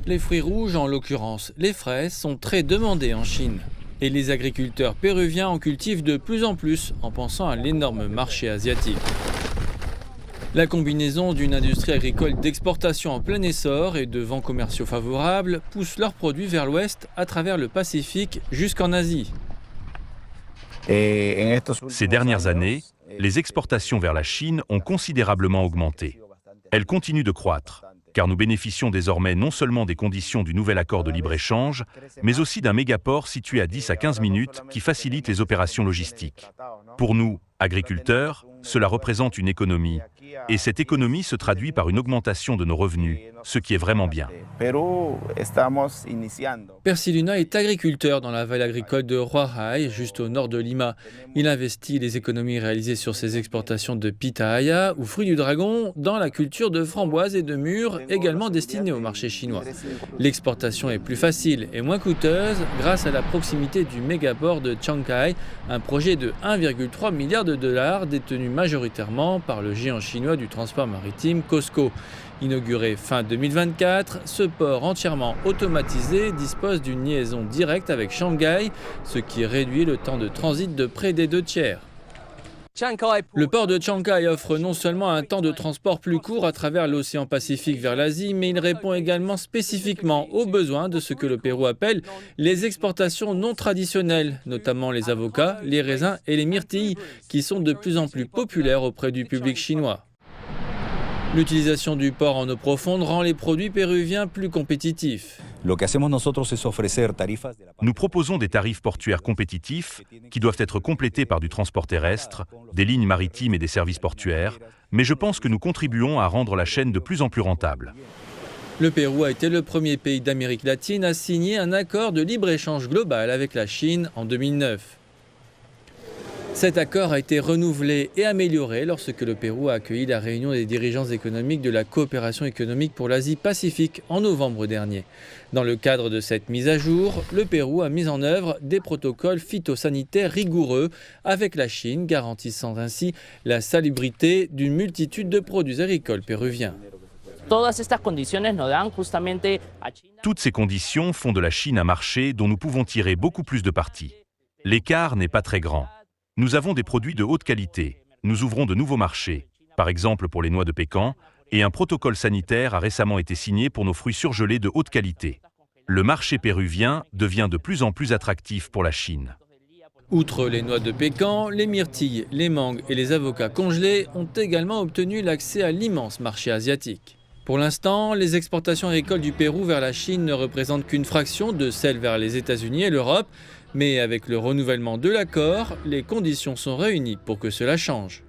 Les fruits rouges, en l'occurrence les fraises, sont très demandés en Chine. Et les agriculteurs péruviens en cultivent de plus en plus en pensant à l'énorme marché asiatique. La combinaison d'une industrie agricole d'exportation en plein essor et de vents commerciaux favorables pousse leurs produits vers l'ouest à travers le Pacifique jusqu'en Asie. Ces dernières années, les exportations vers la Chine ont considérablement augmenté. Elles continuent de croître, car nous bénéficions désormais non seulement des conditions du nouvel accord de libre-échange, mais aussi d'un mégaport situé à 10 à 15 minutes qui facilite les opérations logistiques. Pour nous, agriculteurs, cela représente une économie. Et cette économie se traduit par une augmentation de nos revenus, ce qui est vraiment bien. Percy Luna est agriculteur dans la vallée agricole de Huahay, juste au nord de Lima. Il investit les économies réalisées sur ses exportations de pitahaya ou fruits du dragon dans la culture de framboises et de mûres, également destinées au marché chinois. L'exportation est plus facile et moins coûteuse grâce à la proximité du mégaport de Changsha, un projet de 1,3 milliard de dollars détenu majoritairement par le géant chinois du transport maritime COSCO. Inauguré fin 2024, ce port entièrement automatisé dispose d'une liaison directe avec Shanghai, ce qui réduit le temps de transit de près des 2/3. Le port de Changsha offre non seulement un temps de transport plus court à travers l'océan Pacifique vers l'Asie, mais il répond également spécifiquement aux besoins de ce que le Pérou appelle les exportations non traditionnelles, notamment les avocats, les raisins et les myrtilles, qui sont de plus en plus populaires auprès du public chinois. L'utilisation du port en eau profonde rend les produits péruviens plus compétitifs. Nous proposons des tarifs portuaires compétitifs qui doivent être complétés par du transport terrestre, des lignes maritimes et des services portuaires, mais je pense que nous contribuons à rendre la chaîne de plus en plus rentable. Le Pérou a été le premier pays d'Amérique latine à signer un accord de libre-échange global avec la Chine en 2009. Cet accord a été renouvelé et amélioré lorsque le Pérou a accueilli la réunion des dirigeants économiques de la coopération économique pour l'Asie-Pacifique en novembre dernier. Dans le cadre de cette mise à jour, le Pérou a mis en œuvre des protocoles phytosanitaires rigoureux avec la Chine, garantissant ainsi la salubrité d'une multitude de produits agricoles péruviens. Toutes ces conditions font de la Chine un marché dont nous pouvons tirer beaucoup plus de parti. L'écart n'est pas très grand. Nous avons des produits de haute qualité. Nous ouvrons de nouveaux marchés, par exemple pour les noix de pécan, et un protocole sanitaire a récemment été signé pour nos fruits surgelés de haute qualité. Le marché péruvien devient de plus en plus attractif pour la Chine. Outre les noix de pécan, les myrtilles, les mangues et les avocats congelés ont également obtenu l'accès à l'immense marché asiatique. Pour l'instant, les exportations agricoles du Pérou vers la Chine ne représentent qu'une fraction de celles vers les États-Unis et l'Europe, mais avec le renouvellement de l'accord, les conditions sont réunies pour que cela change.